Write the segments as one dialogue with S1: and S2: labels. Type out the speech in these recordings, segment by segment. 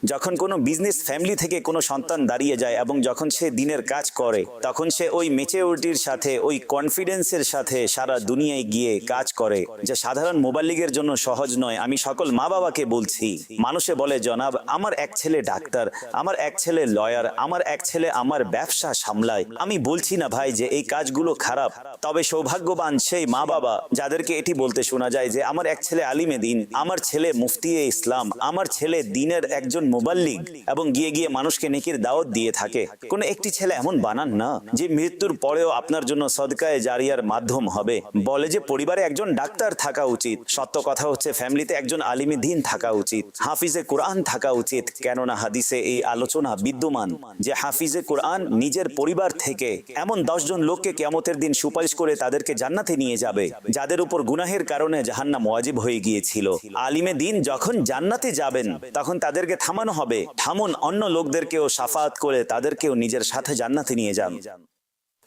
S1: যখন কোনো business family থেকে কোনো সন্তান দাঁড়িয়ে যায় এবং যখন সে দিনের কাজ করে, তখন সে ওই ম্যাচিউরিটির সাথে, ওই কনফিডেন্সের সাথে সারা দুনিয়ায় গিয়ে কাজ করে, যা সাধারণ মোবাল্লিগের জন্য সহজ নয়। আমি সকল মা বাবাকে বলছি, মানুষে বলে জনাব আমার এক ছেলে ডাক্তার, আমার এক ছেলে লয়ার, আমার এক ছেলে আমার ব্যবসা সামলায়। আমি বলছি না ভাই যে এই কাজগুলো খারাপ, তবে সৌভাগ্যবান সেই মা বাবা যাদেরকে এটি বলতে শোনা যায় যে আমার এক ছেলে আলিমে দিন, আমার ছেলে মুফতিয়ে ইসলাম, আমার ছেলে দিনের একজন মুবাল্লিগ এবং গিয়ে গিয়ে মানুষকে নেকির দাওয়াত দিয়ে থাকে। কোন একটি ছেলে এমন বানান না যে মৃত্যুর পরেও আপনার জন্য সদকায়ে জারিয়ার মাধ্যম হবে। বলে যে পরিবারে একজন ডাক্তার থাকা উচিত, সত্য কথা হচ্ছে ফ্যামিলিতে একজন আলিমে দিন থাকা উচিত, হাফিজে কোরআন থাকা উচিত। কেননা হাদিসে এই আলোচনা বিদ্যমান যে হাফিজে কোরআন নিজের পরিবার থেকে এমন 10 জন লোককে কিয়ামতের দিন সুপারিশ করে তাদেরকে জান্নাতে নিয়ে যাবে যাদের উপর গুনাহের কারণে জাহান্নাম ওয়াজিব হয়ে গিয়েছিল। আলিমে দিন যখন জান্নাতে যাবেন তখন তাদেরকে থামানো হবে, থামুন, অন্য লোকদেরকেও শাফাত করে তাদেরকেও নিজের সাথে জান্নাতে নিয়ে যান।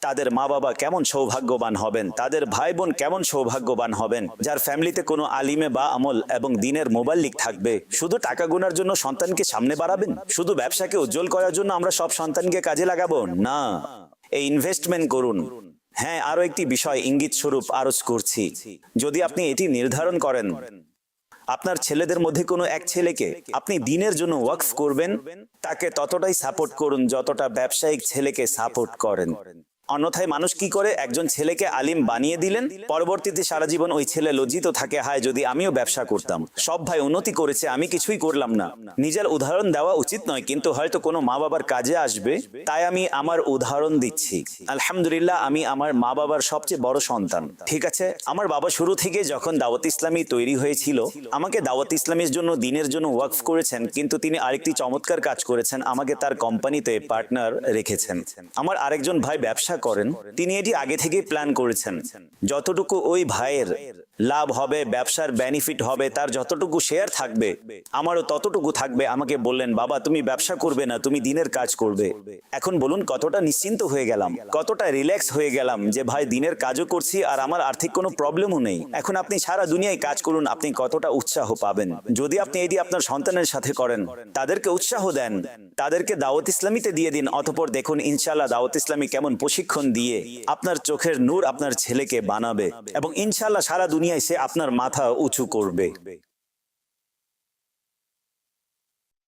S1: তাদের মা বাবা কেমন সৌভাগ্যবান হবেন, তাদের ভাই বোন কেমন সৌভাগ্যবান হবেন যার ফ্যামিলিতে কোনো আলিমে বা আমল এবং দিনের মুবাল্লিগ থাকবে। শুধু টাকা গুনার জন্য সন্তানকে সামনে বাড়াবেন, শুধু ব্যবসাকে উজ্জ্বল করার জন্য আমরা সব সন্তানকে কাজে লাগাবো না, এই ইনভেস্টমেন্ট করুন। হ্যাঁ, আরো একটি বিষয় ইঙ্গিত স্বরূপ আরজ করছি, যদি আপনি এটি নির্ধারণ করেন আপনার ছেলেদের মধ্যে কোনো এক ছেলেকে আপনি দিনের জন্য ওয়াকফ করবেন, তাকে ততটাই সাপোর্ট করুন যতটা ব্যবসায়িক ছেলেকে সাপোর্ট করেন। অন্যথায় মানুষ কি করে, একজন ছেলেকে আলিম বানিয়ে দিলেন, পরবর্তীতে সারা জীবন ওই ছেলে লজ্জিত থাকে, হায় যদি আমিও ব্যবসা করতাম, সব ভাই উন্নতি করেছে আমি কিছুই করলাম না। নিজের উদাহরণ দেওয়া উচিত নয়, কিন্তু হয়তো কোনো মা বাবার কাজে আসবে তাই আমি আমার উদাহরণ দিচ্ছি। আলহামদুলিল্লাহ, আমি আমার মা বাবার সবচেয়ে বড় সন্তান। ঠিক আছে, আমার বাবা শুরু থেকে যখন দাওয়াত ইসলামী তৈরি হয়েছিল আমাকে দাওয়াত ইসলামীর জন্য, দিনের জন্য ওয়াকফ করেছেন, কিন্তু তিনি আরেকটি চমৎকার কাজ করেছেন, আমাকে তার কোম্পানিতে পার্টনার রেখেছেন। আমার আরেকজন ভাই ব্যবসা করেন, তিনি এটি আগে থেকে প্ল্যান করেছেন, যতটুকু ওই ভাইয়ের লাভ হবে, ব্যবসার বেনিফিট হবে, তার যতটুকু শেয়ার থাকবে আমারও ততটুকু থাকবে। আমাকে বললেন বাবা তুমি ব্যবসা করবে না, তুমি দিনের কাজ করবে। এখন বলুন কতটা নিশ্চিন্ত হয়ে গেলাম, কতটা রিল্যাক্স হয়ে গেলাম যে ভাই দিনের কাজও করছি আর আমার আর্থিক কোনো প্রবলেমও নেই। এখন আপনি সারা দুনিয়ায় কাজ করুন, আপনি কতটা উৎসাহ পাবেন। যদি আপনি এটি আপনার সন্তানের সাথে করেন, তাদেরকে উৎসাহ দেন, তাদেরকে দাওয়াত ইসলামীতে দিয়ে দিন, অতঃপর দেখুন ইনশাআল্লাহ দাওয়াত ইসলামী কেমন প্রশিক্ষণ দিয়ে আপনার চোখের নূর আপনার ছেলেকে বানাবে এবং ইনশাআল্লাহ সারা দুনিয়ায় সে আপনার মাথা উঁচু করবে।